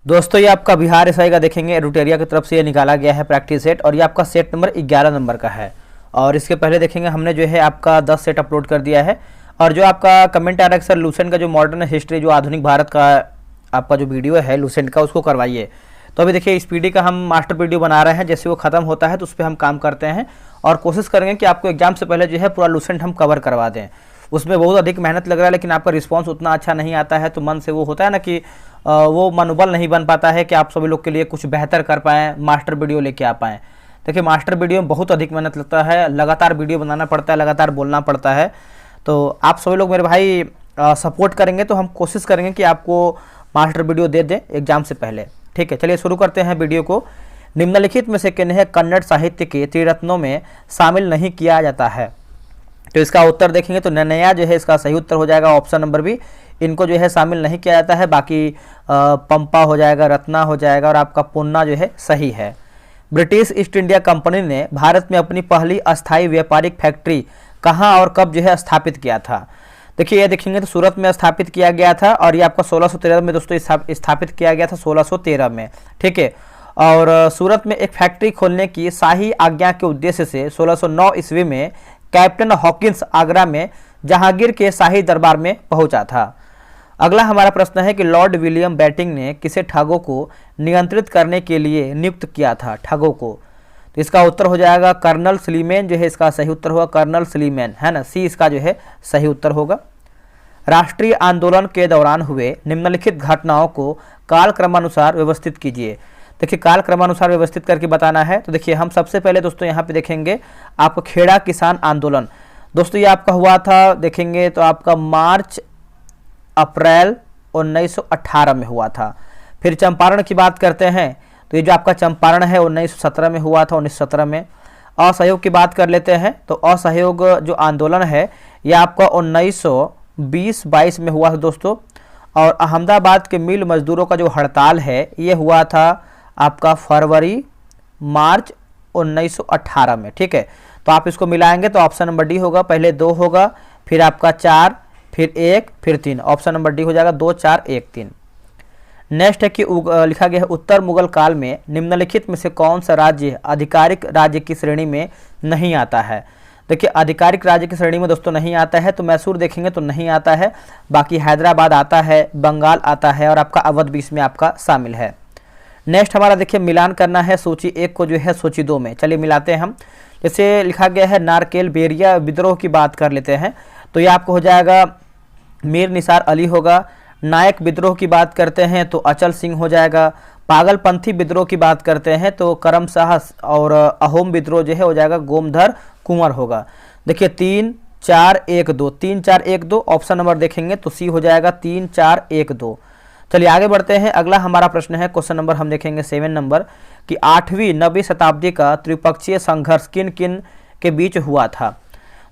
दोस्तों ये आपका बिहार एसआई का देखेंगे एडुटेरिया की तरफ से ये निकाला गया है प्रैक्टिस सेट, और ये आपका सेट नंबर 11 नंबर का है। और इसके पहले देखेंगे हमने जो है आपका 10 सेट अपलोड कर दिया है। और जो आपका कमेंट आ रहा है सर लूसेंट का जो मॉडर्न हिस्ट्री जो आधुनिक भारत का आपका जो वीडियो है लूसेंट का उसको करवाइए। तो अभी देखिए इस पीडी का हम मास्टर वीडियो बना रहे हैं, जैसे वो खत्म होता है तो उस पर हम काम करते हैं और कोशिश करेंगे कि आपको एग्जाम से पहले जो है पूरा लूसेंट हम कवर करवा दें। उसमें बहुत अधिक मेहनत लग रहा है, लेकिन आपका रिस्पांस उतना अच्छा नहीं आता है, तो मन से वो होता है ना कि वो मनोबल नहीं बन पाता है कि आप सभी लोग के लिए कुछ बेहतर कर पाएँ, मास्टर वीडियो लेके आ पाएँ। देखिए मास्टर वीडियो में बहुत अधिक मेहनत लगता है, लगातार वीडियो बनाना पड़ता है, लगातार बोलना पड़ता है। तो आप सभी लोग मेरे भाई सपोर्ट करेंगे तो हम कोशिश करेंगे कि आपको मास्टर वीडियो दे दें एग्जाम से पहले। ठीक है, चलिए शुरू करते हैं वीडियो को। निम्नलिखित में से किन्हें कन्नड़ साहित्य के त्रिरत्नों में शामिल नहीं किया जाता है? तो इसका उत्तर देखेंगे तो नन्नया जो है इसका सही उत्तर हो जाएगा, ऑप्शन नंबर बी। इनको जो है शामिल नहीं किया जाता है, बाकी पंपा हो जाएगा, रत्ना हो जाएगा और आपका पुन्ना जो है सही है। ब्रिटिश ईस्ट इंडिया कंपनी ने भारत में अपनी पहली अस्थायी व्यापारिक फैक्ट्री कहाँ और कब जो है स्थापित किया था? देखिए ये देखेंगे तो सूरत में स्थापित किया गया था, और ये आपका 1613 में दोस्तों स्थापित किया गया था, 1613 में। ठीक है, और सूरत में एक फैक्ट्री खोलने की शाही आज्ञा के उद्देश्य से 1609 ईस्वी में कैप्टन हॉकिंस आगरा में जहांगीर के शाही दरबार में पहुंचा था। अगला हमारा प्रश्न है कि लॉर्ड विलियम बेटिंग ने किसे ठगों को नियंत्रित करने के लिए नियुक्त किया था? ठगों को, तो इसका उत्तर हो जाएगा कर्नल स्लीमेन जो है इसका सही उत्तर होगा, कर्नल स्लीमेन है ना, सी इसका जो है सही उत्तर होगा। राष्ट्रीय आंदोलन के दौरान हुए निम्नलिखित घटनाओं को कालक्रमानुसार व्यवस्थित कीजिए। देखिए कालक्रमानुसार व्यवस्थित करके बताना है। तो देखिए हम सबसे पहले दोस्तों यहाँ पे देखेंगे आपको खेड़ा किसान आंदोलन। दोस्तों ये आपका हुआ था, देखेंगे तो आपका मार्च अप्रैल 1918 में हुआ था। फिर चंपारण की बात करते हैं तो ये जो आपका चंपारण है 1917 में हुआ था, 1917 में। असहयोग की बात कर लेते हैं तो असहयोग जो आंदोलन है ये आपका 1920-22 में हुआ था दोस्तों। और अहमदाबाद के मिल मजदूरों का जो हड़ताल है ये हुआ था आपका फरवरी मार्च 1918 में। ठीक है, तो आप इसको मिलाएंगे तो ऑप्शन नंबर डी होगा, पहले 2 होगा, फिर आपका 4, फिर 1, फिर 3। ऑप्शन नंबर डी हो जाएगा 2, 4, 1, 3। नेक्स्ट है कि लिखा गया है उत्तर मुगल काल में निम्नलिखित में से कौन सा राज्य आधिकारिक राज्य की श्रेणी में नहीं आता है? देखिए आधिकारिक राज्य की श्रेणी में दोस्तों नहीं आता है, तो मैसूर देखेंगे तो नहीं आता है, बाकी हैदराबाद आता है, बंगाल आता है और आपका अवध भी इसमें आपका शामिल है। नेक्स्ट हमारा देखिए मिलान करना है सूची 1 को जो है सूची 2 में। चलिए मिलाते हैं हम। जैसे लिखा गया है नारकेल बेरिया विद्रोह की बात कर लेते हैं तो ये आपको हो जाएगा मीर निसार अली होगा। नायक विद्रोह की बात करते हैं तो अचल सिंह हो जाएगा। पागलपंथी विद्रोह की बात करते हैं तो करम शाह, और अहोम विद्रोह जो है हो जाएगा गोमधर कुंवर होगा। देखिए 3, 4, 1, 2, 3, 4, 1, 2 ऑप्शन नंबर देखेंगे तो सी हो जाएगा 3, 4, 1, 2। चलिए आगे बढ़ते हैं। अगला हमारा प्रश्न है क्वेश्चन नंबर हम देखेंगे 7 नंबर कि 8वीं 9वीं शताब्दी का त्रिपक्षीय संघर्ष किन किन के बीच हुआ था?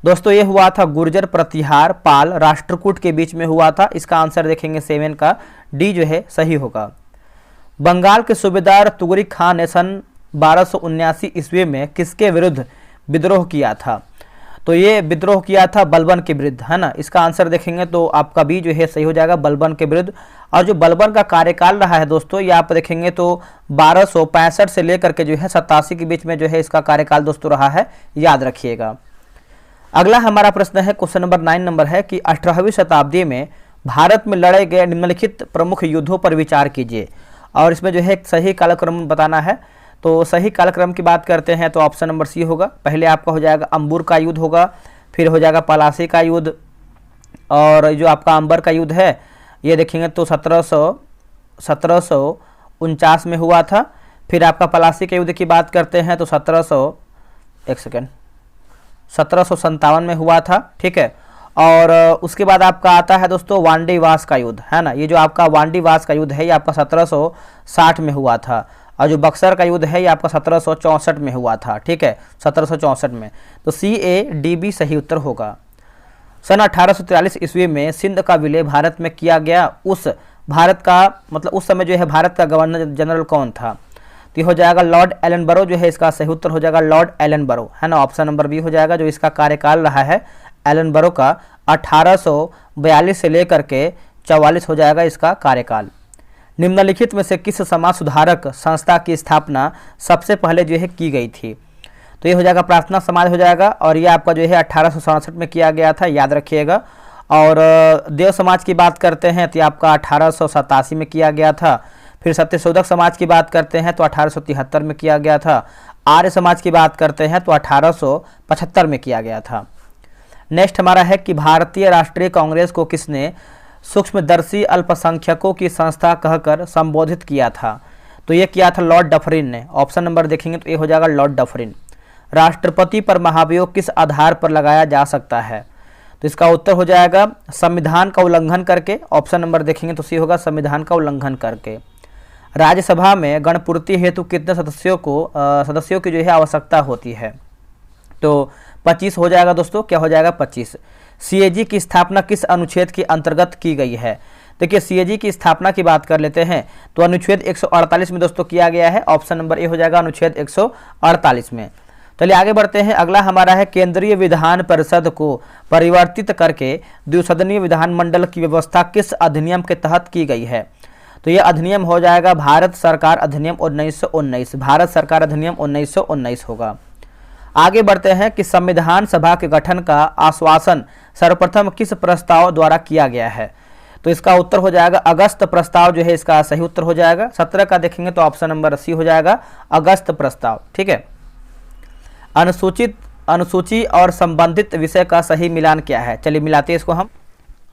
दोस्तों ये हुआ था गुर्जर, प्रतिहार, पाल, राष्ट्रकूट के बीच में हुआ था। इसका आंसर देखेंगे 7 का डी जो है सही होगा। बंगाल के सूबेदार तुगरिक खान ने सन 1279 ईस्वी में किसके विरुद्ध विद्रोह किया था? तो ये विद्रोह किया था बलबन के विरुद्ध, है ना। इसका आंसर देखेंगे तो आपका बी जो है सही हो जाएगा, बलबन के विरुद्ध। और जो बलबन का कार्यकाल रहा है दोस्तों ये आप देखेंगे तो 1265 से लेकर के जो है 87 के बीच में जो है इसका कार्यकाल दोस्तों रहा है, याद रखिएगा। अगला हमारा प्रश्न है क्वेश्चन नंबर 9 नंबर है कि 18वीं शताब्दी में भारत में लड़े गए निम्नलिखित प्रमुख युद्धों पर विचार कीजिए। और इसमें जो है एक सही कालक्रम बताना है। तो सही कालक्रम की बात करते हैं तो ऑप्शन नंबर सी होगा। पहले आपका हो जाएगा अंबुर का युद्ध होगा, फिर हो जाएगा पलासी का युद्ध, और जो आपका अंबर का युद्ध है ये देखेंगे तो 1749 में हुआ था। फिर आपका पलासी के युद्ध की बात करते हैं तो 1757 में हुआ था। ठीक है, और उसके बाद आपका आता है दोस्तों वांडीवास का युद्ध, है ना। ये जो आपका वांडीवास का युद्ध है ये आपका 1760 में हुआ था। और जो बक्सर का युद्ध है ये आपका 1764 में हुआ था। ठीक है, 1764 में। तो CADB सही उत्तर होगा। सन 1843 ईस्वी में सिंध का विलय भारत में किया गया। उस भारत का मतलब उस समय जो है भारत का गवर्नर जनरल कौन था? तो ये हो जाएगा लॉर्ड एलनबरो जो है इसका सही उत्तर हो जाएगा, लॉर्ड एलनबरो, है ना। ऑप्शन नंबर बी हो जाएगा। जो इसका कार्यकाल रहा है एलनबरो का 1842 से लेकर के 44 हो जाएगा इसका कार्यकाल। निम्नलिखित में से किस समाज सुधारक संस्था की स्थापना सबसे पहले जो है की गई थी? तो ये हो जाएगा प्रार्थना समाज हो जाएगा, और ये आपका जो है 1867 में किया गया था, याद रखिएगा। और देव समाज की बात करते हैं तो ये आपका 1887 में किया गया था। फिर सत्यशोधक समाज की बात करते हैं तो 1873 में किया गया था। आर्य समाज की बात करते हैं तो 1875 में किया गया था। नेक्स्ट हमारा है कि भारतीय राष्ट्रीय कांग्रेस को किसने सूक्ष्मदर्शी अल्पसंख्यकों की संस्था कहकर संबोधित किया था? तो ये किया था लॉर्ड डफरिन ने। ऑप्शन नंबर देखेंगे तो ये हो जाएगा लॉर्ड डफरिन। राष्ट्रपति पर महाभियोग किस आधार पर लगाया जा सकता है? तो इसका उत्तर हो जाएगा संविधान का उल्लंघन करके। ऑप्शन नंबर देखेंगे तो सी होगा संविधान का उल्लंघन करके। राज्यसभा में गणपूर्ति हेतु कितने सदस्यों की जो है आवश्यकता होती है? तो 25 हो जाएगा दोस्तों। क्या हो जाएगा? 25। सीएजी की स्थापना किस अनुच्छेद के अंतर्गत की गई है? देखिए सीएजी की स्थापना की बात कर लेते हैं तो अनुच्छेद 148 में दोस्तों किया गया है। ऑप्शन नंबर ए हो जाएगा अनुच्छेद 148 में। चलिए आगे बढ़ते हैं। अगला हमारा है केंद्रीय विधान परिषद को परिवर्तित करके द्विसदनीय विधानमंडल की व्यवस्था किस अधिनियम के तहत की गई है? तो यह अधिनियम हो जाएगा भारत सरकार अधिनियम 1919। भारत सरकार अधिनियम 1919 होगा। आगे बढ़ते हैं कि संविधान सभा के गठन का आश्वासन सर्वप्रथम किस प्रस्ताव द्वारा किया गया है? तो इसका उत्तर हो जाएगा अगस्त प्रस्ताव जो है इसका सही उत्तर हो जाएगा। 17 का देखेंगे तो ऑप्शन नंबर सी हो जाएगा अगस्त प्रस्ताव। ठीक है। अनुसूची और संबंधित विषय का सही मिलान क्या है? चलिए मिलाते हैं इसको हम।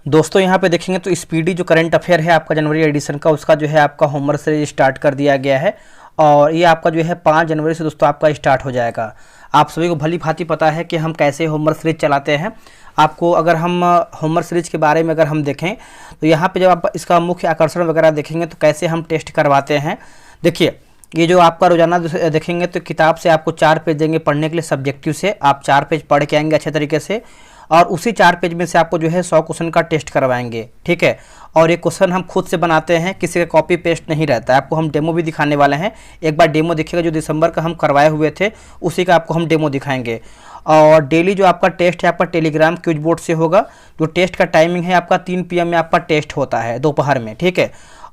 दोस्तों यहाँ पे देखेंगे तो स्पीडी जो करंट अफेयर है आपका जनवरी एडिशन का, उसका जो है आपका होमवर्क सीरीज स्टार्ट कर दिया गया है, और ये आपका जो है 5 जनवरी से दोस्तों आपका स्टार्ट हो जाएगा। आप सभी को भली भांति पता है कि हम कैसे होमवर्क सीरीज चलाते हैं। आपको अगर हम होमवर्क सीरीज के बारे में अगर हम देखें तो यहाँ पे जब आप इसका मुख्य आकर्षण वगैरह देखेंगे तो कैसे हम टेस्ट करवाते हैं। देखिए ये जो आपका रोजाना देखेंगे तो किताब से आपको 4 पेज देंगे पढ़ने के लिए सब्जेक्टिव से। आप 4 पेज पढ़ के आएंगे अच्छे तरीके से, और उसी 4 पेज में से आपको जो है 100 क्वेश्चन का टेस्ट करवाएंगे। ठीक है। और ये क्वेश्चन हम खुद से बनाते हैं, किसी का कॉपी पेस्ट नहीं रहता है। आपको हम डेमो भी दिखाने वाले हैं। एक बार डेमो देखिएगा, जो दिसंबर का हम करवाए हुए थे उसी का आपको हम डेमो दिखाएंगे। और डेली जो आपका टेस्ट है आपका टेलीग्राम क्विज बोर्ड से होगा। जो टेस्ट का टाइमिंग है आपका 3 PM में आपका टेस्ट होता है दोपहर में। ठीक है।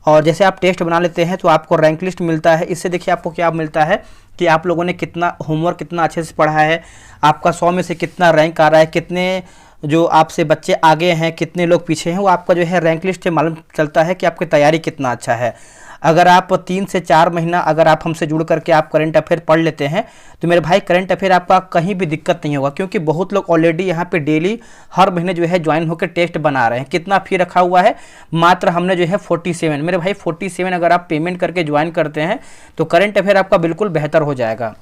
और जैसे आप टेस्ट बना लेते हैं तो आपको रैंक लिस्ट मिलता है। इससे देखिए आपको क्या मिलता है कि आप लोगों ने कितना होमवर्क कितना अच्छे से पढ़ा है, आपका 100 में से कितना रैंक आ रहा है, कितने जो आपसे बच्चे आगे हैं, कितने लोग पीछे हैं, वो आपका जो है रैंक लिस्ट से मालूम चलता है कि आपकी तैयारी कितना अच्छा है। अगर आप 3 से 4 महीना अगर आप हमसे जुड़ करके आप करंट अफेयर पढ़ लेते हैं तो मेरे भाई करंट अफेयर आपका कहीं भी दिक्कत नहीं होगा, क्योंकि बहुत लोग ऑलरेडी यहाँ पे डेली हर महीने जो है ज्वाइन होकर टेस्ट बना रहे हैं। कितना फी रखा हुआ है? मात्र हमने जो है 47। मेरे भाई 47 अगर आप पेमेंट करके ज्वाइन करते हैं तो करंट अफेयर आपका बिल्कुल बेहतर हो जाएगा।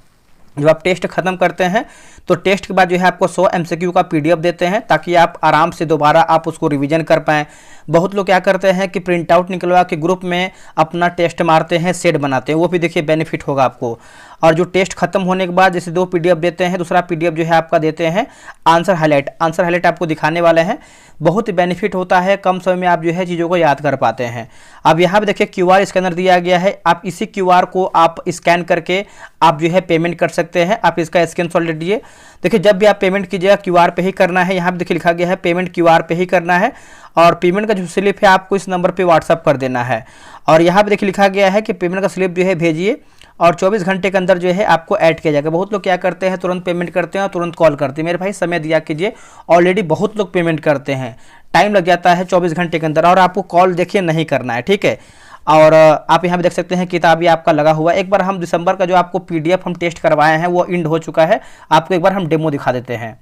जब आप टेस्ट खत्म करते हैं तो टेस्ट के बाद जो है आपको 100 MCQ का PDF देते हैं, ताकि आप आराम से दोबारा आप उसको रिवीजन कर पाएँ। बहुत लोग क्या करते हैं कि प्रिंट आउट निकलवा के ग्रुप में अपना टेस्ट मारते हैं, सेट बनाते हैं, वो भी देखिए बेनिफिट होगा आपको। और जो टेस्ट खत्म होने के बाद जैसे 2 PDF देते हैं, दूसरा PDF जो है आपका देते हैं आंसर हाईलाइट। आंसर हाईलाइट आपको दिखाने वाले हैं, बहुत ही बेनिफिट होता है, कम समय में आप जो है चीज़ों को याद कर पाते हैं। अब यहाँ पे देखिए QR स्कैनर दिया गया है, आप इसी QR को आप स्कैन करके आप जो है पेमेंट कर सकते हैं। आप इसका स्क्रीनशॉट ले लीजिए। देखिए जब भी आप पेमेंट कीजिएगा QR पे ही करना है। यहाँ पे देखिए लिखा गया है पेमेंट QR पे ही करना है, और पेमेंट का जो स्लिप है आपको इस नंबर पे व्हाट्सअप कर देना है। और यहाँ पे देखिए लिखा गया है कि पेमेंट का स्लिप जो है भेजिए, और 24 घंटे के अंदर जो है आपको ऐड किया जाएगा। बहुत लोग क्या करते हैं तुरंत पेमेंट करते हैं और तुरंत कॉल करते हैं। मेरे भाई समय दिया कीजिए, ऑलरेडी बहुत लोग पेमेंट करते हैं, टाइम लग जाता है 24 घंटे के अंदर, और आपको कॉल देखिए नहीं करना है। ठीक है। और आप यहाँ पे देख सकते हैं किताब ये आपका लगा हुआ है। एक बार हम दिसंबर का जो आपको PDF हम टेस्ट करवाए हैं वो इंड हो चुका है, आपको एक बार हम डेमो दिखा देते हैं।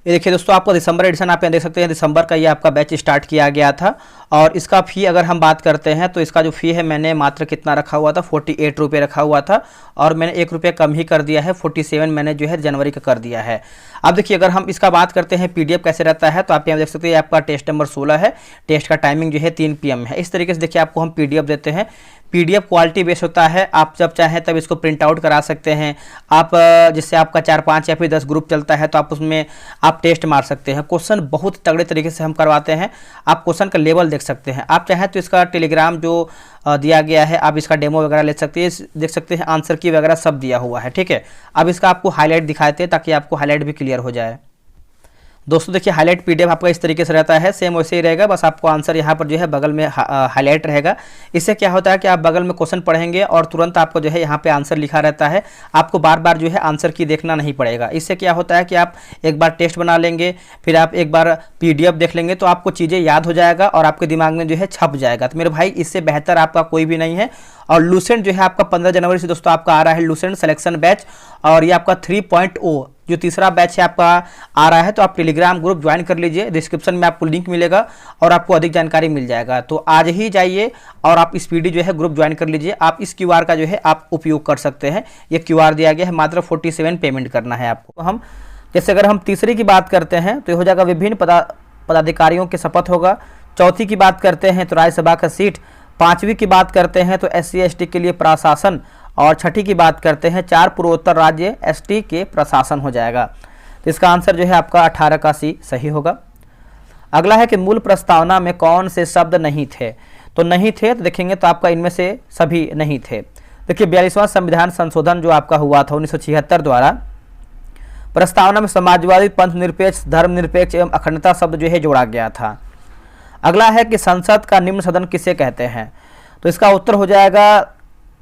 ये देखिए दोस्तों आपको दिसंबर एडिशन आप यहाँ देख सकते हैं, दिसंबर का ये आपका बैच स्टार्ट किया गया था। और इसका फ़ी अगर हम बात करते हैं तो इसका जो फ़ी है मैंने मात्र कितना रखा हुआ था, 48 रुपये रखा हुआ था, और मैंने 1 रुपये कम ही कर दिया है, 47 मैंने जो है जनवरी का कर दिया है। अब देखिए अगर हम इसका बात करते हैं PDF कैसे रहता है, तो आप यहाँ देख सकते हैं आपका टेस्ट नंबर 16 है, टेस्ट का टाइमिंग जो है 3 PM है। इस तरीके से देखिए आपको हम PDF देते हैं। PDF क्वालिटी बेस होता है, आप जब चाहें तब इसको प्रिंट आउट करा सकते हैं। आप जिससे आपका 4, 5 या फिर 10 ग्रुप चलता है तो आप उसमें आप टेस्ट मार सकते हैं। क्वेश्चन बहुत तगड़े तरीके से हम करवाते हैं, आप क्वेश्चन का लेवल देख सकते हैं। आप चाहें तो इसका टेलीग्राम जो दिया गया है आप इसका डेमो वगैरह ले सकते हैं, देख सकते हैं आंसर की वगैरह सब दिया हुआ है। ठीक है। अब इसका आपको हाईलाइट दिखाते हैं ताकि आपको हाईलाइट भी क्लियर हो जाए। दोस्तों देखिए हाईलाइट पीडीएफ आपका इस तरीके से रहता है, सेम वैसे ही रहेगा, बस आपको आंसर यहाँ पर जो है बगल में हाईलाइट रहेगा। इससे क्या होता है कि आप बगल में क्वेश्चन पढ़ेंगे और तुरंत आपको जो है यहाँ पे आंसर लिखा रहता है, आपको बार बार जो है आंसर की देखना नहीं पड़ेगा। इससे क्या होता है कि आप एक बार टेस्ट बना लेंगे, फिर आप एक बार पीडीएफ देख लेंगे तो आपको चीज़ें याद हो जाएगा और आपके दिमाग में जो है छप जाएगा। तो मेरे भाई इससे बेहतर आपका कोई भी नहीं है। और लूसेंट जो है आपका 15 जनवरी से दोस्तों आपका आ रहा है लूसेंट सिलेक्शन बैच, और ये आपका 3.0 जो तीसरा बैच है आपका आ रहा है। तो आप टेलीग्राम ग्रुप ज्वाइन कर लीजिए, डिस्क्रिप्शन में आपको लिंक मिलेगा और आपको अधिक जानकारी मिल जाएगा। तो आज ही जाइए और आप स्पीडी जो है ग्रुप ज्वाइन कर लीजिए। आप इस क्यूआर का जो है आप उपयोग कर सकते हैं, ये क्यूआर दिया गया है, मात्र 47 पेमेंट करना है आपको। तो हम जैसे अगर हम तीसरी की बात करते हैं तो ये हो जाएगा विभिन्न पदाधिकारियों की शपथ होगा। चौथी की बात करते हैं तो राज्यसभा का सीट। पांचवी की बात करते हैं तो SC ST के लिए प्रशासन, और छठी की बात करते हैं 4 पूर्वोत्तर राज्य ST के प्रशासन हो जाएगा। तो इसका आंसर जो है आपका 18 का C सही होगा। अगला है कि मूल प्रस्तावना में कौन से शब्द नहीं थे। तो नहीं थे तो देखेंगे तो आपका इनमें से सभी नहीं थे। देखिए 42वां संविधान संशोधन जो आपका हुआ था 1976 द्वारा, प्रस्तावना में समाजवादी, पंथ निरपेक्ष, धर्मनिरपेक्ष एवं अखंडता शब्द जो है जोड़ा गया था। अगला है कि संसद का निम्न सदन किसे कहते हैं। तो इसका उत्तर हो जाएगा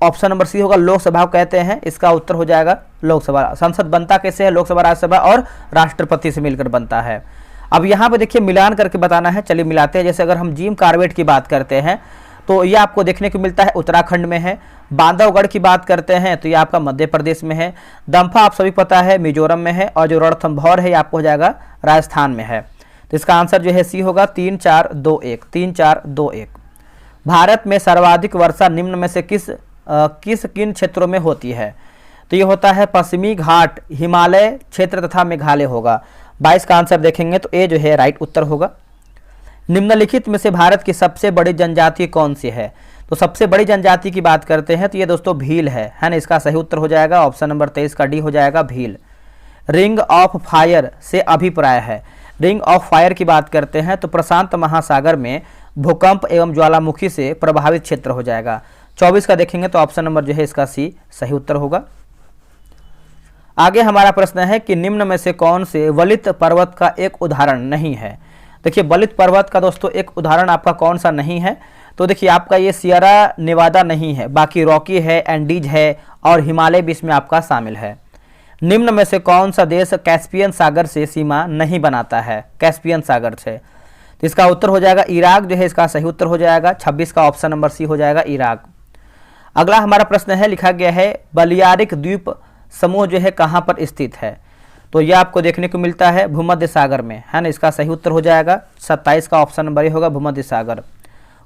ऑप्शन नंबर C होगा, लोकसभा को कहते हैं। इसका उत्तर हो जाएगा लोकसभा। संसद बनता कैसे है, लोकसभा, राज्यसभा और राष्ट्रपति से मिलकर बनता है। अब यहाँ पे देखिए मिलान करके बताना है, चलिए मिलाते हैं। जैसे अगर हम जिम कार्बेट की बात करते हैं तो ये आपको देखने को मिलता है उत्तराखंड में है। बांधवगढ़ की बात करते हैं तो ये आपका मध्य प्रदेश में है। दम्फा आप सभी पता है मिजोरम में है, और जो रणथंभौर है ये आपको हो जाएगा राजस्थान में है। तो इसका आंसर जो है C होगा 3 4 2 1 3 4 2 1। भारत में सर्वाधिक वर्षा निम्न में से किन क्षेत्रों में होती है। तो ये होता है पश्चिमी घाट, हिमालय क्षेत्र तथा मेघालय होगा। 22 का आंसर देखेंगे तो ए जो है राइट उत्तर होगा। निम्नलिखित में से भारत की सबसे बड़ी जनजाति कौन सी है। तो सबसे बड़ी जनजाति की बात करते हैं तो ये दोस्तों भील है ना। इसका सही उत्तर हो जाएगा ऑप्शन नंबर 23 का डी हो जाएगा भील। रिंग ऑफ फायर से अभिप्राय है। रिंग ऑफ फायर की बात करते हैं तो प्रशांत महासागर में भूकंप एवं ज्वालामुखी से प्रभावित क्षेत्र हो जाएगा। 24 का देखेंगे तो ऑप्शन नंबर जो है इसका C सही उत्तर होगा। आगे हमारा प्रश्न है कि निम्न में से कौन से वलित पर्वत का एक उदाहरण नहीं है। देखिए वलित पर्वत का दोस्तों एक उदाहरण आपका कौन सा नहीं है। तो देखिए आपका ये सियरा नेवादा नहीं है, बाकी रॉकी है, एंडीज है और हिमालय भी इसमें आपका शामिल है। निम्न में से कौन सा देश कैस्पियन सागर से सीमा नहीं बनाता है, कैस्पियन सागर से। तो इसका उत्तर हो जाएगा इराक जो है इसका सही उत्तर हो जाएगा। 26 का ऑप्शन नंबर C हो जाएगा इराक। अगला हमारा प्रश्न है, लिखा गया है बलियारिक द्वीप समूह जो है कहाँ पर स्थित है। तो यह आपको देखने को मिलता है भूमध्य सागर में, है ना। इसका सही उत्तर हो जाएगा 27 का ऑप्शन नंबर A होगा भूमध्य सागर।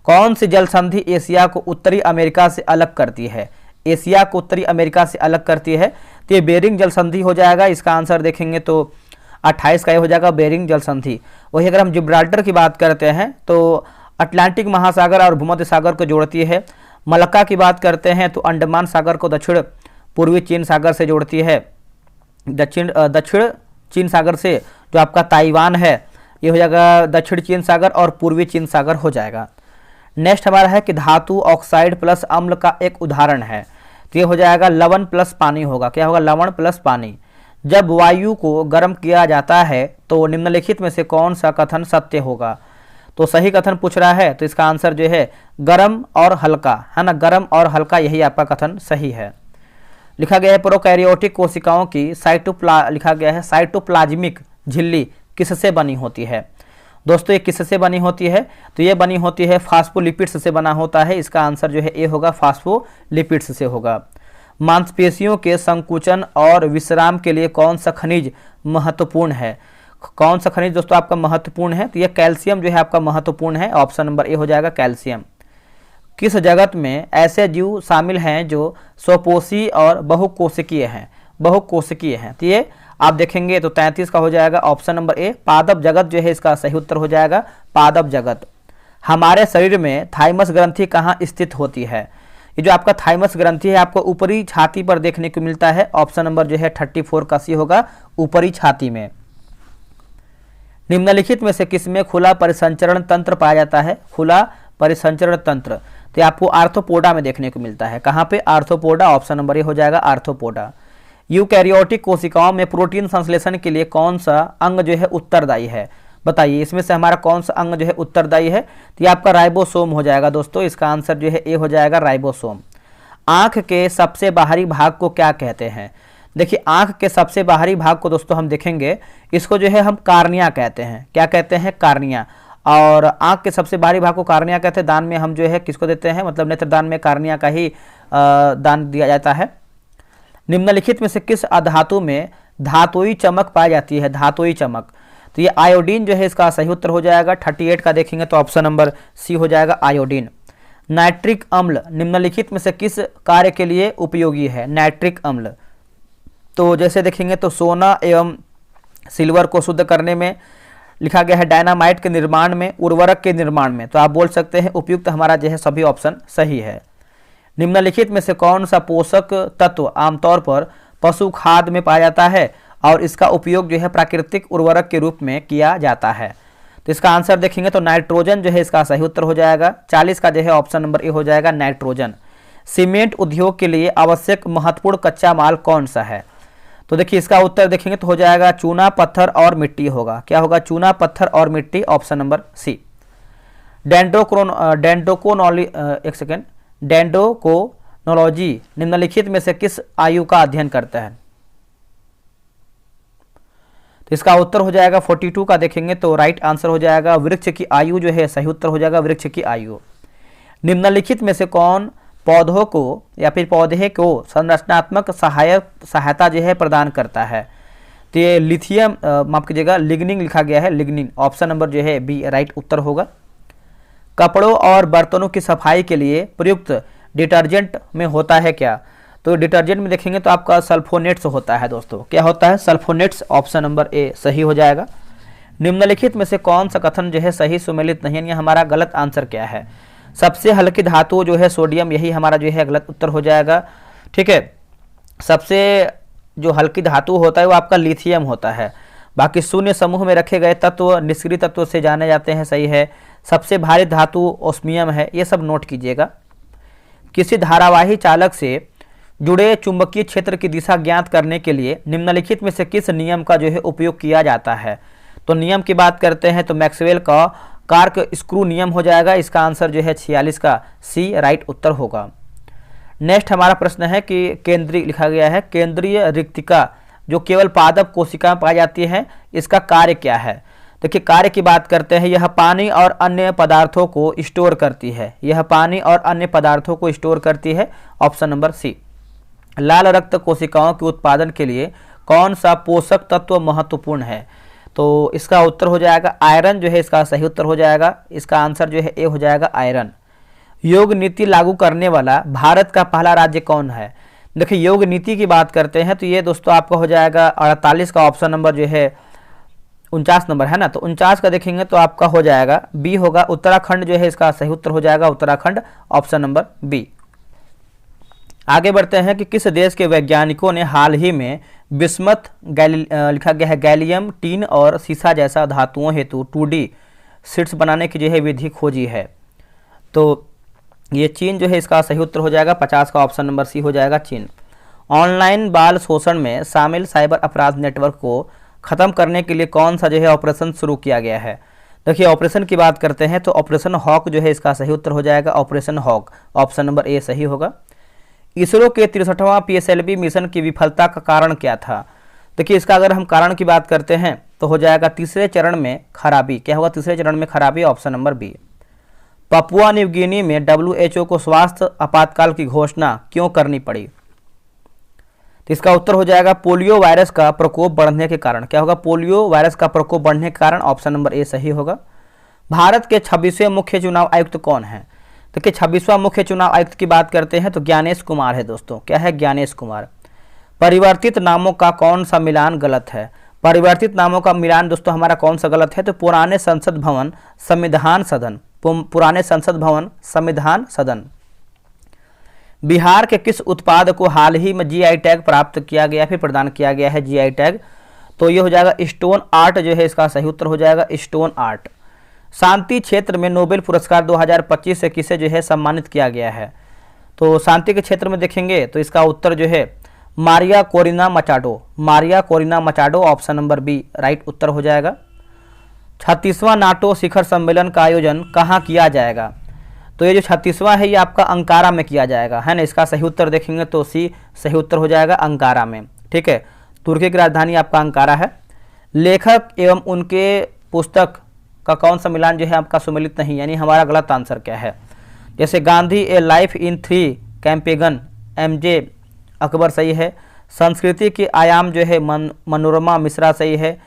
कौन सी जल संधि एशिया को उत्तरी अमेरिका से अलग करती है। एशिया को उत्तरी अमेरिका से अलग करती है तो ये बेरिंग जल संधि हो जाएगा। इसका आंसर देखेंगे तो 28 का ये हो जाएगा बेरिंग जल संधि। वही अगर हम जिब्राल्टर की बात करते हैं तो अटलांटिक महासागर और भूमध्य सागर को जोड़ती है। मलक्का की बात करते हैं तो अंडमान सागर को दक्षिण पूर्वी चीन सागर से जोड़ती है। दक्षिण चीन सागर से जो आपका ताइवान है ये हो जाएगा दक्षिण चीन सागर और पूर्वी चीन सागर हो जाएगा। नेक्स्ट हमारा है कि धातु ऑक्साइड प्लस अम्ल का एक उदाहरण है। तो ये हो जाएगा लवण प्लस पानी होगा। क्या होगा, लवण प्लस पानी। जब वायु को गर्म किया जाता है तो निम्नलिखित में से कौन सा कथन सत्य होगा। तो सही कथन पूछ रहा है तो इसका आंसर जो है गर्म और हल्का, है ना। गर्म और हल्का यही आपका कथन सही है। लिखा गया है प्रोकैरियोटिक कोशिकाओं की लिखा गया है साइटोप्लाज्मिक झिल्ली किससे बनी होती है। दोस्तों ये किससे बनी होती है। तो ये बनी होती है फास्फोलिपिड्स से बना होता है। इसका आंसर जो है ए होगा फास्फोलिपिड्स से होगा। मांसपेशियों के संकुचन और विश्राम के लिए कौन सा खनिज महत्वपूर्ण है। कौन सा खनिज दोस्तों आपका महत्वपूर्ण है। तो ये कैल्शियम जो है आपका महत्वपूर्ण है। ऑप्शन नंबर ए हो जाएगा कैल्शियम। किस जगत में ऐसे जीव शामिल हैं जो स्वपोषी और बहुकोशिकीय हैं। बहुकोशिकीय हैं तो ये आप देखेंगे तो 33 का हो जाएगा ऑप्शन नंबर ए पादप जगत जो है इसका सही उत्तर हो जाएगा पादप जगत। हमारे शरीर में थाइमस ग्रंथि कहाँ स्थित होती है। ये जो आपका थाइमस ग्रंथि है आपको ऊपरी छाती पर देखने को मिलता है। ऑप्शन नंबर जो है 34 का C होगा ऊपरी छाती में। निम्नलिखित में से किसमें खुला परिसंचरण तंत्र पाया जाता है। खुला परिसंचरण तंत्र तो आपको आर्थ्रोपोडा में देखने को मिलता है। कहाँ पे, आर्थ्रोपोडा। ऑप्शन नंबर ए हो जाएगा आर्थ्रोपोडा। यूकैरियोटिक कोशिकाओं में प्रोटीन संश्लेषण के लिए कौन सा अंग जो है उत्तरदायी है? बताइए इसमें से हमारा कौन सा अंग जो है उत्तरदायी है? तो ये आपका राइबोसोम हो जाएगा दोस्तों। इसका आंसर जो है ए हो जाएगा, राइबोसोम। आंख के सबसे बाहरी भाग को क्या कहते हैं? देखिए आंख के सबसे बाहरी भाग को दोस्तों हम देखेंगे, इसको जो है हम कार्निया कहते हैं। क्या कहते हैं? कार्निया। और आंख के सबसे बाहरी भाग को कार्निया कहते हैं। दान में हम जो है किसको देते हैं? मतलब नेत्रदान में कार्निया का ही दान दिया जाता है। निम्नलिखित में से किस अधातु में धातुई चमक पाई जाती है? धातुई चमक, तो ये आयोडीन जो है इसका सही उत्तर हो जाएगा। 38 का देखेंगे तो ऑप्शन नंबर सी हो जाएगा, आयोडीन। नाइट्रिक अम्ल निम्नलिखित में से किस कार्य के लिए उपयोगी है? नाइट्रिक अम्ल, तो जैसे देखेंगे तो सोना एवं सिल्वर को शुद्ध करने में, लिखा गया है डायनामाइट के निर्माण में, उर्वरक के निर्माण में, तो आप बोल सकते हैं उपयुक्त हमारा जो है सभी ऑप्शन सही है। निम्नलिखित में से कौन सा पोषक तत्व आमतौर पर पशु खाद्य में पाया जाता है और इसका उपयोग जो है प्राकृतिक उर्वरक के रूप में किया जाता है? तो इसका आंसर देखेंगे तो नाइट्रोजन जो है इसका सही उत्तर हो जाएगा। 40 का जो है ऑप्शन नंबर ए हो जाएगा, नाइट्रोजन। सीमेंट उद्योग के लिए आवश्यक महत्वपूर्ण कच्चा माल कौन सा है? तो देखिए इसका उत्तर देखेंगे तो हो जाएगा चूना, पत्थर और मिट्टी होगा। क्या होगा? चूना, पत्थर और मिट्टी, ऑप्शन नंबर सी। डेंड्रोकोनोलॉजी निम्नलिखित में से किस आयु का अध्ययन करता है? तो इसका उत्तर हो जाएगा 42 का देखेंगे तो राइट आंसर हो जाएगा वृक्ष की आयु जो है सही उत्तर हो जाएगा, वृक्ष की आयु। निम्नलिखित में से कौन पौधों को या फिर पौधे को संरचनात्मक सहायता जो है प्रदान करता है? तो ये लिथियम, माफ कीजिएगा, लिग्निन लिखा गया है, लिग्निन, ऑप्शन नंबर जो है बी राइट उत्तर होगा। कपड़ों और बर्तनों की सफाई के लिए प्रयुक्त डिटर्जेंट में होता है क्या? तो डिटर्जेंट में देखेंगे तो आपका सल्फोनेट्स होता है दोस्तों। क्या होता है? सल्फोनेट्स, ऑप्शन नंबर ए सही हो जाएगा। निम्नलिखित में से कौन सा कथन जो है सही सुमेलित नहीं है? हमारा गलत आंसर क्या है? सबसे हल्की धातु जो है सोडियम, यही हमारा जो है गलत उत्तर हो जाएगा। ठीक है, सबसे जो हल्की धातु होता है वो आपका लिथियम होता है। बाकी शून्य समूह में रखे गए तत्व निष्क्रिय तत्व से जाने जाते हैं, सही है। सबसे भारी धातु ओस्मियम है, ये सब नोट कीजिएगा। किसी धारावाही चालक से जुड़े चुंबकीय क्षेत्र की दिशा ज्ञात करने के लिए निम्नलिखित में से किस नियम का जो है उपयोग किया जाता है? तो नियम की बात करते हैं तो मैक्सवेल का कार्क स्क्रू नियम हो जाएगा। इसका आंसर जो है 46 का सी राइट उत्तर होगा। नेक्स्ट हमारा प्रश्न है कि केंद्रीय, लिखा गया है केंद्रीय रिक्तिका जो केवल पादप कोशिका में पाई जाती है, इसका कार्य क्या है? देखिए कार्य की बात करते हैं, यह पानी और अन्य पदार्थों को स्टोर करती है। यह पानी और अन्य पदार्थों को स्टोर करती है, ऑप्शन नंबर सी। लाल रक्त कोशिकाओं के उत्पादन के लिए कौन सा पोषक तत्व महत्वपूर्ण है? तो इसका उत्तर हो जाएगा आयरन जो है इसका सही उत्तर हो जाएगा। इसका आंसर जो है ए हो जाएगा, आयरन। योग नीति लागू करने वाला भारत का पहला राज्य कौन है? देखिए योग नीति की बात करते हैं तो ये दोस्तों आपका हो जाएगा 48 का, ऑप्शन नंबर जो है 49 नंबर है ना, तो 49 का देखेंगे तो आपका हो जाएगा बी होगा, उत्तराखंड जो है इसका सही उत्तर हो जाएगा, उत्तराखंड, ऑप्शन नंबर बी। आगे बढ़ते हैं कि किस देश के वैज्ञानिकों ने हाल ही में बिस्मथ, लिखा गया है गैलियम, टीन और सीसा जैसा धातुओं हेतु 2D शीट्स बनाने की जो है विधि खोजी है? तो ये चीन जो है इसका सही उत्तर हो जाएगा, 50 का ऑप्शन नंबर सी हो जाएगा, चीन। ऑनलाइन बाल शोषण में शामिल साइबर अपराध नेटवर्क को खत्म करने के लिए कौन सा जो है ऑपरेशन शुरू किया गया है? देखिए ऑपरेशन की बात करते हैं तो ऑपरेशन हॉक जो है इसका सही उत्तर हो जाएगा, operation hawk, option number A सही होगा। इसरो के 63वां PSLV मिशन की विफलता का कारण क्या था? देखिए इसका अगर हम कारण की बात करते हैं तो हो जाएगा तीसरे चरण में खराबी। क्या होगा? तीसरे चरण में खराबी, option number B. Papua New Guinea में WHO को स्वास्थ्य आपातकाल की घोषणा क्यों करनी पड़ी? तो इसका उत्तर हो जाएगा पोलियो वायरस का प्रकोप बढ़ने के कारण। क्या होगा? पोलियो वायरस का प्रकोप बढ़ने के कारण, ऑप्शन नंबर ए सही होगा। भारत के 26वें मुख्य चुनाव आयुक्त कौन है? देखिए 26वां मुख्य चुनाव आयुक्त की बात करते हैं तो ज्ञानेश कुमार है दोस्तों। क्या है? ज्ञानेश कुमार। परिवर्तित नामों का कौन सा मिलान गलत है? परिवर्तित नामों का मिलान दोस्तों हमारा कौन सा गलत है? तो पुराने संसद भवन संविधान सदन, पुराने संसद भवन संविधान सदन। बिहार के किस उत्पाद को हाल ही में GI टैग प्राप्त किया गया, फिर प्रदान किया गया है GI टैग? तो ये हो जाएगा स्टोन आर्ट जो है इसका सही उत्तर हो जाएगा, स्टोन आर्ट। शांति क्षेत्र में नोबेल पुरस्कार 2025 से किसे जो है सम्मानित किया गया है? तो शांति के क्षेत्र में देखेंगे तो इसका उत्तर जो है Maria Corina Machado, Maria Corina Machado option number B right उत्तर हो जाएगा। 36वां नाटो शिखर सम्मेलन का आयोजन कहाँ किया जाएगा? तो ये जो 36वां है ये आपका अंकारा में किया जाएगा, है ना। इसका सही उत्तर देखेंगे तो सी सही उत्तर हो जाएगा, अंकारा में। ठीक है, तुर्की की राजधानी आपका अंकारा है। लेखक एवं उनके पुस्तक का कौन सा मिलान जो है आपका सुमेलित नहीं, यानी हमारा गलत आंसर क्या है? जैसे Gandhi a life in 3 campaigns, MJ Akbar सही है। संस्कृति की आयाम जो है मनोरमा मिश्रा सही है।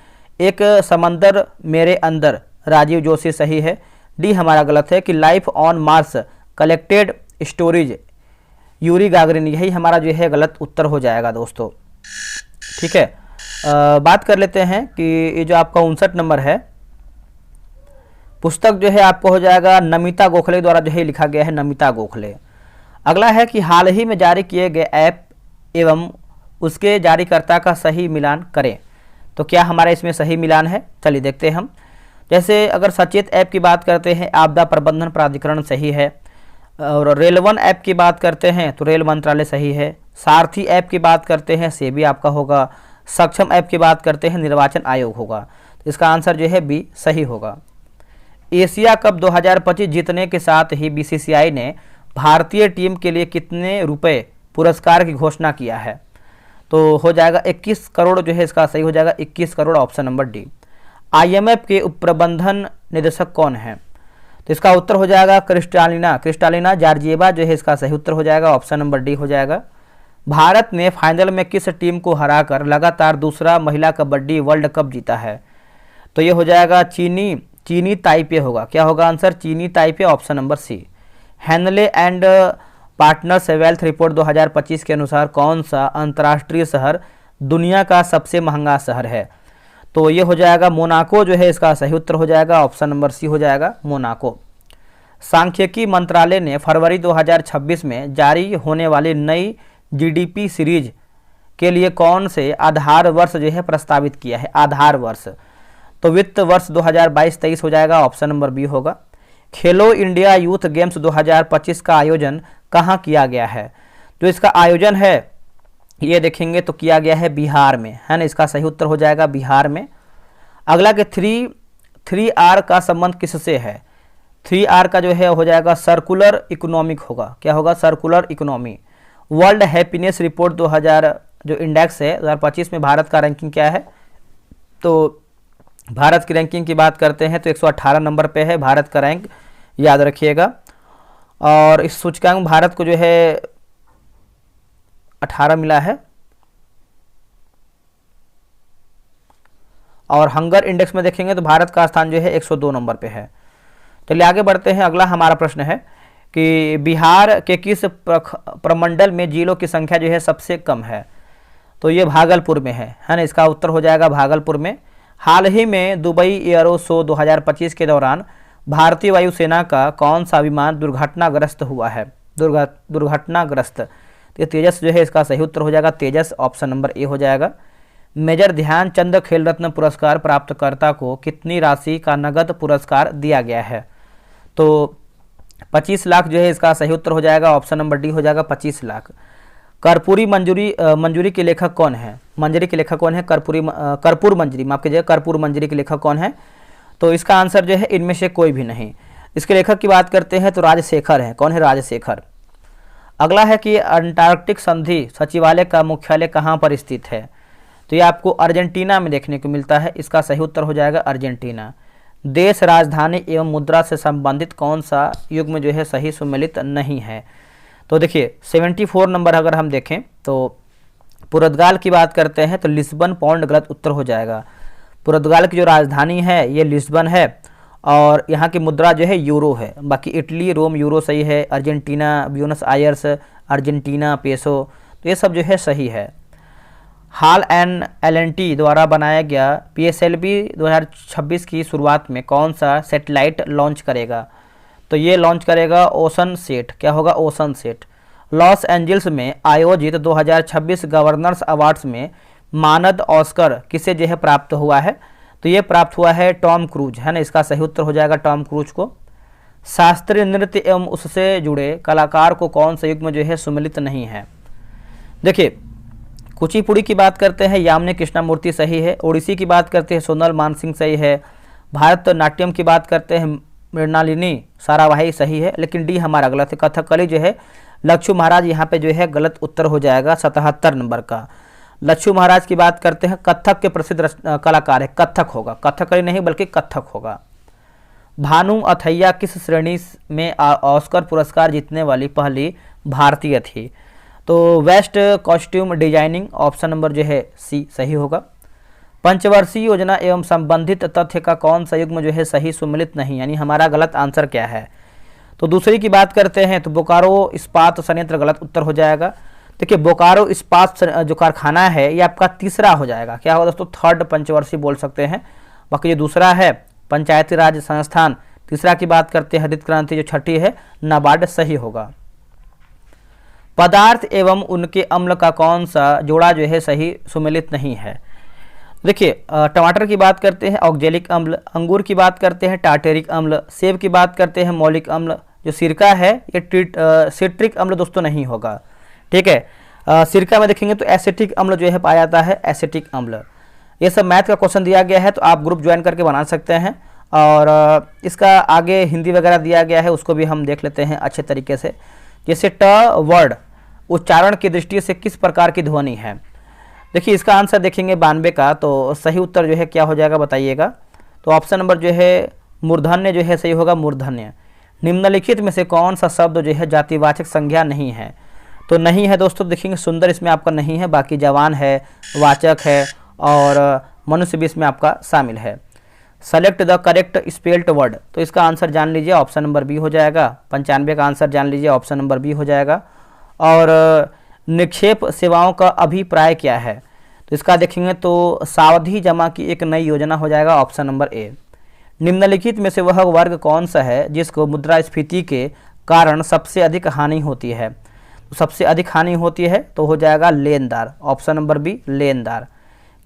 एक समंदर मेरे अंदर राजीव जोशी सही है। डी हमारा गलत है कि life on Mars collected stories Yuri Gagarin, यही हमारा जो है गलत उत्तर हो जाएगा दोस्तों। ठीक है, बात कर लेते हैं कि ये जो आपका 59 नंबर है, पुस्तक जो है आपको हो जाएगा नमिता गोखले द्वारा जो है लिखा गया है, नमिता गोखले। अगला है कि हाल ही में जारी किए गए ऐप एवं उसके जारीकर्ता का सही मिलान करें। तो क्या हमारा इसमें सही मिलान है? चलिए देखते हैं हम। जैसे अगर सचेत ऐप की बात करते हैं, आपदा प्रबंधन प्राधिकरण सही है। और रेल1 ऐप की बात करते हैं तो रेल मंत्रालय सही है। सारथी ऐप की बात करते हैं सेबी आपका होगा। सक्षम ऐप की बात करते हैं निर्वाचन आयोग होगा। तो इसका आंसर जो है बी सही होगा। एशिया कप 2025 जीतने के साथ ही बीसीसीआई ने भारतीय टीम के लिए कितने रुपए पुरस्कार की घोषणा किया है? तो हो जाएगा 21 करोड़ जो है इसका सही हो जाएगा, 21 crore option number D. IMF के उप प्रबंधन निदेशक कौन है? तो इसका उत्तर हो जाएगा क्रिस्टालिना जॉर्जिएवा जो है इसका सही उत्तर हो जाएगा, ऑप्शन नंबर डी हो जाएगा। भारत ने फाइनल में किस टीम को हराकर लगातार दूसरा महिला कबड्डी वर्ल्ड कप जीता है? तो ये हो जाएगा चीनी ताइपे होगा। क्या होगा आंसर? चीनी Taipei, option number C. Henley and partners wealth report 2025 के अनुसार कौन सा अंतर्राष्ट्रीय शहर दुनिया का सबसे महंगा शहर है? तो ये हो जाएगा मोनाको जो है इसका सही उत्तर हो जाएगा, ऑप्शन नंबर सी हो जाएगा, मोनाको। सांख्यिकी मंत्रालय ने फरवरी 2026 में जारी होने वाली नई जीडीपी सीरीज के लिए कौन से आधार वर्ष जो है प्रस्तावित किया है? आधार वर्ष तो वित्त वर्ष 2022-23 हो जाएगा, ऑप्शन नंबर बी होगा। खेलो इंडिया यूथ गेम्स 2025 का आयोजन कहाँ किया गया है? जो इसका आयोजन है ये देखेंगे तो किया गया है बिहार में, है ना। इसका सही उत्तर हो जाएगा बिहार में। अगला के 3R का संबंध किससे है? 3R का जो है हो जाएगा सर्कुलर इकोनॉमिक होगा। क्या होगा? Circular economy. World happiness report 2000 जो इंडेक्स है 2025 में भारत का रैंकिंग क्या है? तो भारत की रैंकिंग की बात करते हैं तो 118 नंबर पे है भारत का रैंक, याद रखिएगा। और इस सूचकांक भारत को जो है 18 मिला है। और हंगर इंडेक्स में देखेंगे तो भारत का स्थान जो है 102 नंबर पे है। चलिए आगे बढ़ते हैं। अगला हमारा प्रश्न है कि बिहार के किस प्रमंडल में जिलों की संख्या जो है सबसे कम है? तो ये भागलपुर में है ना। इसका उत्तर हो जाएगा भागलपुर में। हाल ही में दुबई एयरो शो 2025 के दौरान भारतीय वायुसेना का कौन सा विमान दुर्घटनाग्रस्त हुआ है? दुर्घटनाग्रस्त तो तेजस जो है इसका सही उत्तर हो जाएगा, तेजस, ऑप्शन नंबर ए हो जाएगा। मेजर ध्यानचंद खेल रत्न पुरस्कार प्राप्तकर्ता को कितनी राशि का नगद पुरस्कार दिया गया है? तो 25 लाख जो है इसका सही उत्तर हो जाएगा, ऑप्शन नंबर डी हो जाएगा, 25 लाख। कर्पूरी मंजूरी के लेखक कौन है? मंजरी के लेखक कौन है? कर्पूर मंजरी, माफ कीजिएगा, कर्पूर मंजरी के लेखक कौन है? तो इसका आंसर जो है इनमें से कोई भी नहीं। इसके लेखक की बात करते हैं तो राजशेखर है। कौन है? राजशेखर। अगला है कि अंटार्कटिक संधि सचिवालय का मुख्यालय कहाँ पर स्थित है? तो ये आपको अर्जेंटीना में देखने को मिलता है। इसका सही उत्तर हो जाएगा अर्जेंटीना। देश, राजधानी एवं मुद्रा से संबंधित कौन सा युग्म जो है सही सुमेलित नहीं है? तो देखिए 74 नंबर अगर हम देखें तो पुर्तगाल की बात करते हैं तो लिस्बन पौंड गलत उत्तर हो जाएगा। पुर्तगाल की जो राजधानी है ये लिस्बन है और यहाँ की मुद्रा जो है यूरो है। बाकी इटली रोम यूरो सही है, Argentina Buenos Aires Argentina peso, तो ये सब जो है सही है। हाल एंड एल&टी द्वारा बनाया गया PSLV 2026 की शुरुआत में कौन सा सैटेलाइट लॉन्च करेगा? तो ये लॉन्च करेगा ओशन सेट। क्या होगा? Ocean set. लॉस एंजल्स में आयोजित 2026 गवर्नर्स अवार्ड्स में मानद ऑस्कर किसे जो है प्राप्त हुआ है? तो ये प्राप्त हुआ है टॉम क्रूज, है ना। इसका सही उत्तर हो जाएगा टॉम क्रूज को। शास्त्रीय नृत्य एवं उससे जुड़े कलाकार को कौन सा युग्म जो है सुमेलित नहीं है? देखिए कुचिपुड़ी की बात करते हैं यामिनी कृष्णमूर्ति सही है। ओडिसी की बात करते हैं सोनल मानसिंह सही है। भारतनाट्यम की बात करते हैं मृणालिनी साराभाई सही है, लेकिन डी हमारा गलत है। कथकली जो है लच्छू महाराज यहाँ पे जो है गलत उत्तर हो जाएगा 77 नंबर का। लच्छू महाराज की बात करते हैं, कथक के प्रसिद्ध कलाकार है, कथक होगा, कथकली नहीं बल्कि कथक होगा। भानु अथैया किस श्रेणी में ऑस्कर पुरस्कार जीतने वाली पहली भारतीय थी? तो west costume designing, option number जो है सी सही होगा। पंचवर्षीय योजना एवं संबंधित तथ्य का कौन सा युग्म जो है सही सुमेलित नहीं, यानी हमारा गलत आंसर क्या है? तो दूसरी की बात करते हैं तो बोकारो इस्पात संयंत्र गलत उत्तर हो जाएगा। देखिए बोकारो इस्पात जो कारखाना है ये आपका तीसरा हो जाएगा, क्या होगा दोस्तों, थर्ड पंचवर्षीय बोल सकते हैं। बाकी ये दूसरा है पंचायती राज संस्थान, तीसरा की बात करते हैं हरित क्रांति जो छठी है नाबार्ड सही होगा। पदार्थ एवं उनके अम्ल का कौन सा जोड़ा जो है सही सुमेलित नहीं है? देखिए टमाटर की बात करते हैं ऑक्जेलिक अम्ल, अंगूर की बात करते हैं टार्टेरिक अम्ल, सेब की बात करते हैं मौलिक अम्ल, जो सिरका है ये सिट्रिक अम्ल दोस्तों नहीं होगा, ठीक है। सिरका में देखेंगे तो एसिटिक अम्ल जो है पाया जाता है, एसिटिक अम्ल। ये सब मैथ का क्वेश्चन दिया गया है तो आप ग्रुप ज्वाइन करके बना सकते हैं, और इसका आगे हिंदी वगैरह दिया गया है उसको भी हम देख लेते हैं अच्छे तरीके से। जैसे ट वर्ड उच्चारण की दृष्टि से किस प्रकार की ध्वनि है? देखिए इसका आंसर देखेंगे 92 का, तो सही उत्तर जो है क्या हो जाएगा बताइएगा। तो ऑप्शन नंबर जो है मूर्धन्य जो है सही होगा, मूर्धन्य। निम्नलिखित में से कौन सा शब्द जो है जातिवाचक संज्ञा नहीं है? तो नहीं है दोस्तों, देखेंगे सुंदर इसमें आपका नहीं है, बाकी जवान है, वाचक है और मनुष्य भी इसमें आपका शामिल है। Select the correct spelled word, तो इसका आंसर जान लीजिए ऑप्शन नंबर बी हो जाएगा। 95 का आंसर जान लीजिए ऑप्शन नंबर बी हो जाएगा। और निक्षेप सेवाओं का अभिप्राय क्या है? तो इसका देखेंगे तो सावधि जमा की एक नई योजना हो जाएगा, ऑप्शन नंबर ए। निम्नलिखित में से वह वर्ग कौन सा है जिसको मुद्रास्फीति के कारण सबसे अधिक हानि होती है? तो सबसे अधिक हानि होती है तो हो जाएगा लेनदार, ऑप्शन नंबर बी लेनदार।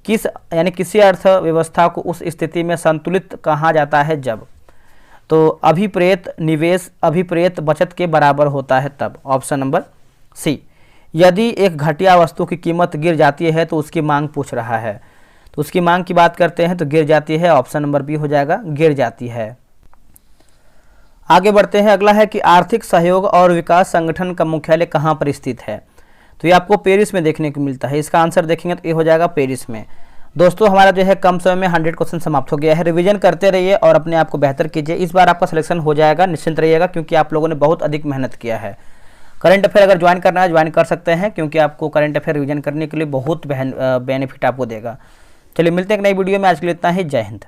किस यानी किसी अर्थव्यवस्था को उस स्थिति में संतुलित कहा जाता है जब? तो अभिप्रेत निवेश अभिप्रेत बचत के बराबर होता है तब, ऑप्शन नंबर सी। यदि एक घटिया वस्तु की कीमत गिर जाती है तो उसकी मांग पूछ रहा है, तो उसकी मांग की बात करते हैं तो गिर जाती है, ऑप्शन नंबर बी हो जाएगा, गिर जाती है। आगे बढ़ते हैं, अगला है कि आर्थिक सहयोग और विकास संगठन का मुख्यालय कहाँ पर स्थित है? तो ये आपको पेरिस में देखने को मिलता है, इसका आंसर देखेंगे तो ये हो जाएगा पेरिस में। दोस्तों हमारा जो है कम समय में 100 क्वेश्चन समाप्त हो गया है। रिवीजन करते रहिए और अपने आप को बेहतर कीजिए, इस बार आपका सिलेक्शन हो जाएगा, निश्चिंत रहिएगा, क्योंकि आप लोगों ने बहुत अधिक मेहनत किया है। करंट अफेयर अगर ज्वाइन करना है ज्वाइन कर सकते हैं, क्योंकि आपको करंट अफेयर रिवीजन करने के लिए बहुत बेनिफिट आपको देगा। चलिए मिलते हैं एक नई वीडियो में, आज के लिए इतना ही, जय हिंद।